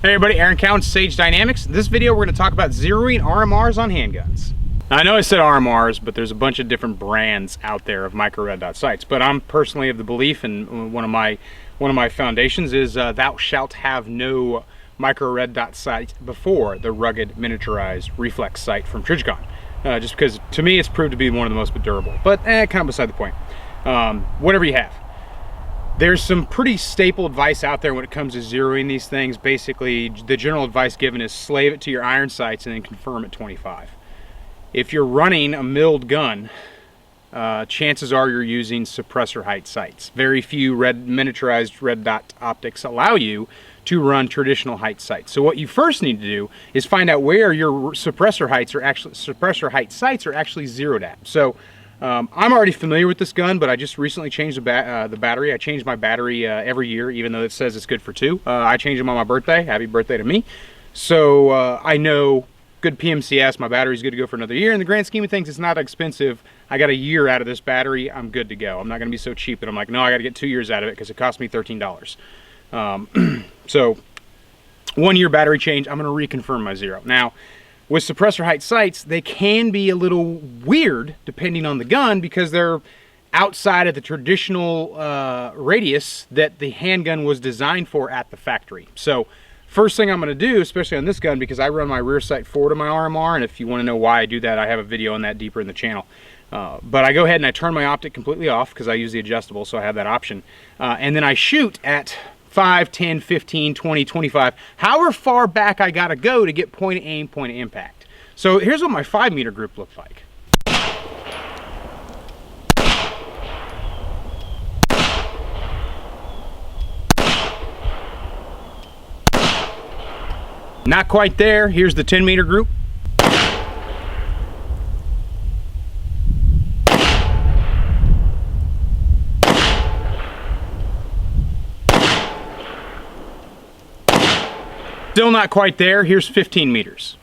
Hey everybody, Aaron Cowan, Sage Dynamics. In this video we're going to talk about zeroing RMRs on handguns. Now, I know I said RMRs, but there's a bunch of different brands out there of micro red dot sights. But I'm personally of the belief, and one of my foundations is thou shalt have no micro red dot sight before the rugged miniaturized Reflex sight from Handgun. Just because to me it's proved to be one of the most durable. But kind of beside the point. Whatever you have. There's some pretty staple advice out there when it comes to zeroing these things. Basically, the general advice given is slave it to your iron sights and then confirm at 25. If you're running a milled gun, chances are you're using suppressor height sights. Very few miniaturized red dot optics allow you to run traditional height sights. So what you first need to do is find out where your suppressor height sights are actually zeroed at. So I'm already familiar with this gun, but I just recently changed the battery. I change my battery every year, even though it says it's good for 2. I change them on my birthday. Happy birthday to me. So I know good PMCS, my battery's good to go for another year. In the grand scheme of things, it's not expensive. I got a year out of this battery. I'm good to go. I'm not going to be so cheap that I'm like, no, I got to get 2 years out of it because it cost me $13. So 1 year battery change, I'm going to reconfirm my zero. Now, with suppressor height sights, they can be a little weird depending on the gun because they're outside of the traditional radius that the handgun was designed for at the factory. So first thing I'm going to do, especially on this gun, because I run my rear sight forward of my RMR, and if you want to know why I do that, I have a video on that deeper in the channel. But I go ahead and I turn my optic completely off because I use the adjustable, so I have that option. And then I shoot at 5, 10, 15, 20, 25, however far back I gotta go to get point of aim, point of impact. So here's what my 5 meter group looked like. Not quite there. Here's the 10 meter group. Still not quite there. Here's 15 meters.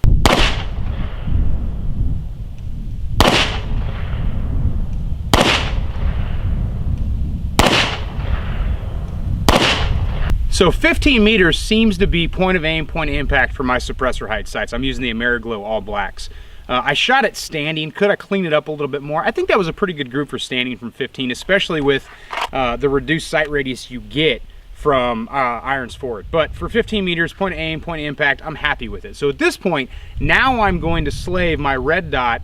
So 15 meters seems to be point of aim, point of impact for my suppressor height sights. I'm using the Ameriglow all blacks. I shot it standing. Could I clean it up a little bit more? I think that was a pretty good group for standing from 15, especially with the reduced sight radius you get from irons forward. But for 15 meters, point of aim, point of impact, I'm happy with it. So at this point, now I'm going to slave my red dot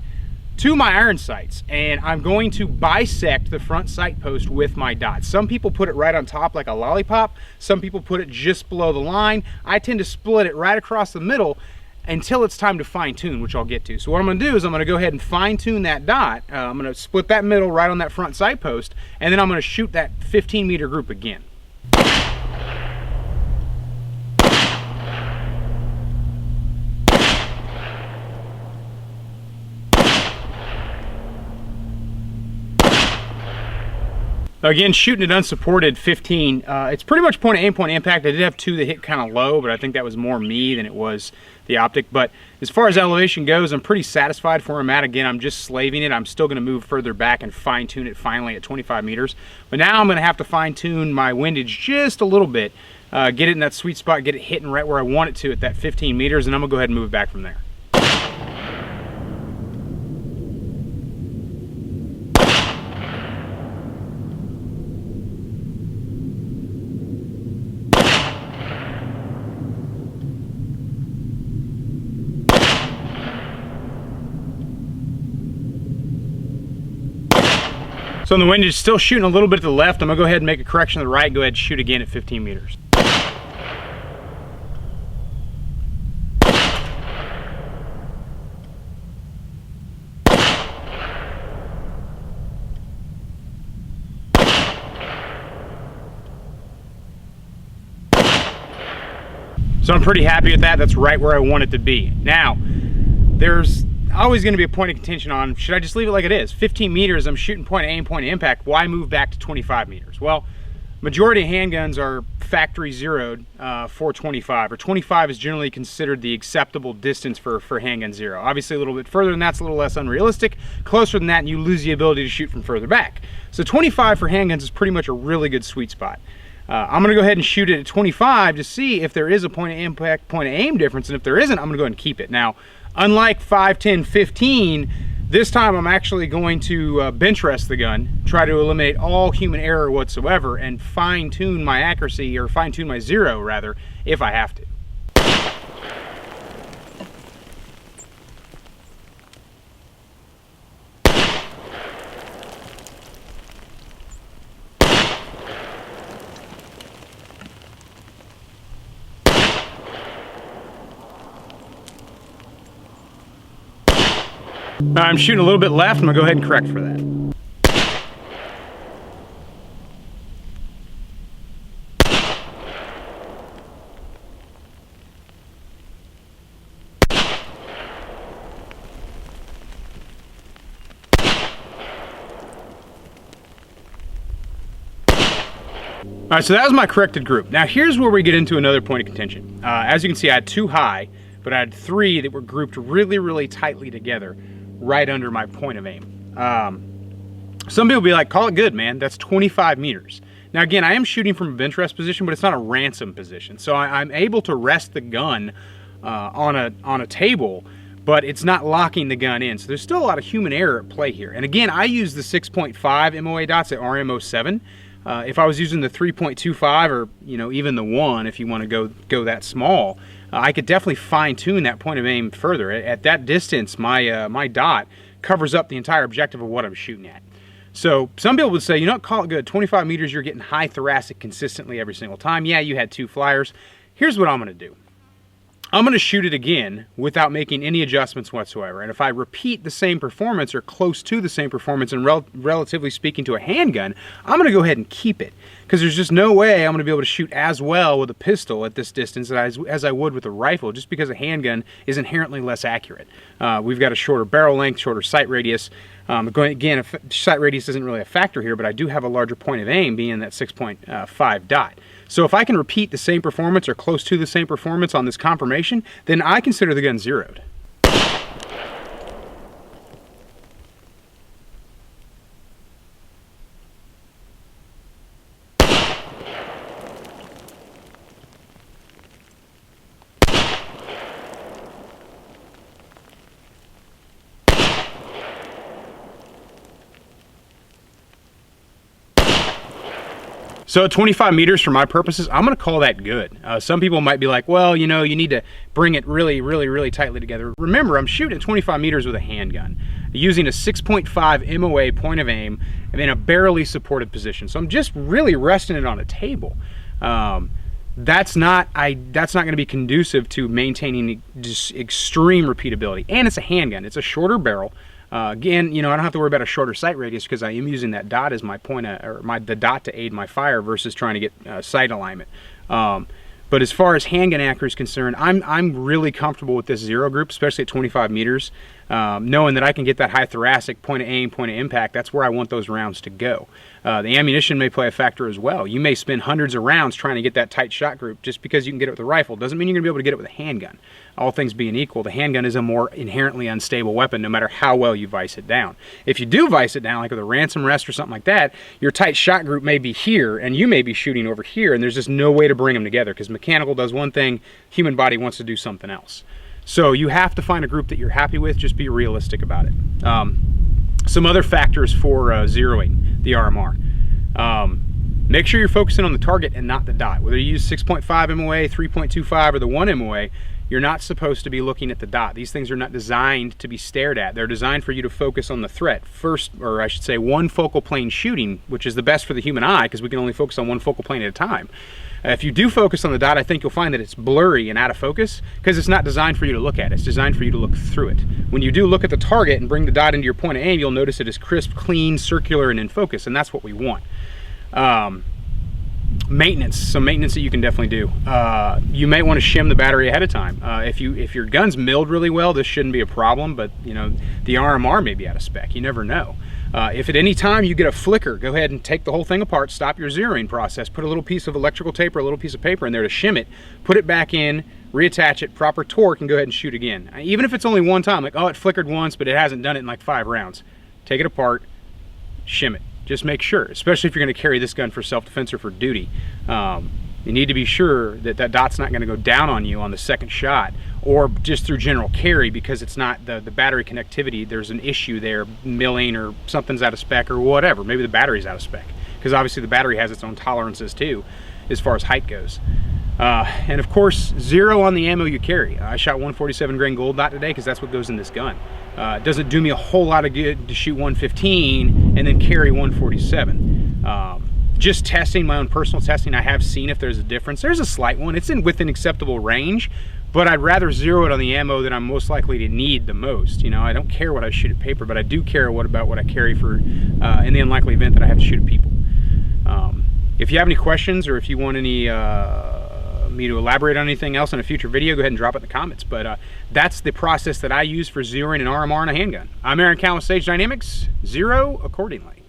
to my iron sights, and I'm going to bisect the front sight post with my dot. Some people put it right on top like a lollipop. Some people put it just below the line. I tend to split it right across the middle until it's time to fine tune, which I'll get to. So what I'm gonna do is I'm gonna go ahead and fine tune that dot. I'm gonna split that middle right on that front sight post, and then I'm gonna shoot that 15 meter group again. Again, shooting it unsupported 15, it's pretty much point of aim, point of impact. I did have 2 that hit kind of low, but I think that was more me than it was the optic. But as far as elevation goes, I'm pretty satisfied for where I'm at. Again, I'm just slaving it. I'm still going to move further back and fine tune it finally at 25 meters. But now I'm going to have to fine tune my windage just a little bit, get it in that sweet spot, get it hitting right where I want it to at that 15 meters, and I'm going to go ahead and move it back from there. So the wind is still shooting a little bit to the left. I'm gonna go ahead and make a correction to the right, go ahead and shoot again at 15 meters. So I'm pretty happy with that. That's right where I want it to be. Now, there's always going to be a point of contention on, should I just leave it like it is? 15 meters, I'm shooting point of aim, point of impact. Why move back to 25 meters? Well, majority of handguns are factory zeroed for 25, or 25 is generally considered the acceptable distance for handgun zero. Obviously a little bit further than that's a little less unrealistic. Closer than that and you lose the ability to shoot from further back. So 25 for handguns is pretty much a really good sweet spot. I'm going to go ahead and shoot it at 25 to see if there is a point of impact, point of aim difference, and if there isn't, I'm going to go ahead and keep it. Now, unlike 5, 10, 15, this time I'm actually going to Benchrest the gun, try to eliminate all human error whatsoever, and fine-tune my accuracy, or fine-tune my zero, rather, if I have to. I'm shooting a little bit left. I'm gonna go ahead and correct for that. All right, so that was my corrected group. Now here's where we get into another point of contention. As you can see, I had 2 high, but I had 3 that were grouped really, really tightly together, right under my point of aim. Some people be like, call it good, man. That's 25 meters. Now again, I am shooting from a bench rest position, but it's not a ransom position. So I'm able to rest the gun on a table, but it's not locking the gun in. So there's still a lot of human error at play here. And again, I use the 6.5 MOA dots at RMO7. If I was using the 3.25 or even the 1, if you want to go that small, I could definitely fine tune that point of aim further. At that distance, my dot covers up the entire objective of what I'm shooting at. So some people would say, call it good. 25 meters, you're getting high thoracic consistently every single time. Yeah, you had 2 flyers. Here's what I'm going to do. I'm going to shoot it again without making any adjustments whatsoever. And if I repeat the same performance or close to the same performance, and relatively speaking to a handgun, I'm going to go ahead and keep it. Because there's just no way I'm going to be able to shoot as well with a pistol at this distance as I would with a rifle, just because a handgun is inherently less accurate. We've got a shorter barrel length, shorter sight radius. Again, sight radius isn't really a factor here, but I do have a larger point of aim, being that 6.5 dot. So if I can repeat the same performance or close to the same performance on this confirmation, then I consider the gun zeroed. So at 25 meters for my purposes, I'm going to call that good. Some people might be like, well, you need to bring it really, really, really tightly together. Remember, I'm shooting at 25 meters with a handgun, using a 6.5 MOA point of aim in a barely supported position. So I'm just really resting it on a table. That's not going to be conducive to maintaining just extreme repeatability. And it's a handgun. It's a shorter barrel. Again, I don't have to worry about a shorter sight radius because I am using that dot as my point the dot to aid my fire versus trying to get sight alignment. But as far as handgun accuracy is concerned, I'm really comfortable with this zero group, especially at 25 meters, knowing that I can get that high thoracic point of aim, point of impact. That's where I want those rounds to go. The ammunition may play a factor as well. You may spend hundreds of rounds trying to get that tight shot group. Just because you can get it with a rifle doesn't mean you're going to be able to get it with a handgun. All things being equal, the handgun is a more inherently unstable weapon no matter how well you vice it down. If you do vice it down, like with a ransom rest or something like that, your tight shot group may be here and you may be shooting over here, and there's just no way to bring them together because mechanical does one thing, human body wants to do something else. So you have to find a group that you're happy with. Just be realistic about it. Some other factors for zeroing the RMR. Make sure you're focusing on the target and not the dot. Whether you use 6.5 MOA, 3.25, or the 1 MOA, you're not supposed to be looking at the dot. These things are not designed to be stared at. They're designed for you to focus on the threat. First, or I should say, one focal plane shooting, which is the best for the human eye because we can only focus on one focal plane at a time. If you do focus on the dot, I think you'll find that it's blurry and out of focus because it's not designed for you to look at. It's designed for you to look through it. When you do look at the target and bring the dot into your point of aim, you'll notice it is crisp, clean, circular, and in focus, and that's what we want. Maintenance, some maintenance that you can definitely do. You may want to shim the battery ahead of time. If your gun's milled really well, this shouldn't be a problem, but the RMR may be out of spec. You never know. If at any time you get a flicker, go ahead and take the whole thing apart, stop your zeroing process, put a little piece of electrical tape or a little piece of paper in there to shim it, put it back in, reattach it, proper torque, and go ahead and shoot again. Even if it's only one time, like, oh, it flickered once, but it hasn't done it in like 5 rounds. Take it apart, shim it. Just make sure, especially if you're going to carry this gun for self-defense or for duty. You need to be sure that that dot's not going to go down on you on the second shot, or just through general carry, because it's not the battery connectivity. There's an issue there, milling, or something's out of spec, or whatever. Maybe the battery's out of spec, because obviously the battery has its own tolerances too, as far as height goes. And of course, 0 on the ammo you carry. I shot 147 grain gold dot today because that's what goes in this gun. It doesn't do me a whole lot of good to shoot 115 and then carry 147. Just testing, my own personal testing, I have seen if there's a difference. There's a slight one. It's within acceptable range, but I'd rather 0 it on the ammo that I'm most likely to need the most. You know, I don't care what I shoot at paper, but I do care about what I carry for in the unlikely event that I have to shoot at people. If you have any questions, or if you want any me to elaborate on anything else in a future video, go ahead and drop it in the comments. But that's the process that I use for zeroing an RMR on a handgun. I'm Aaron Cowan with Sage Dynamics. 0 accordingly.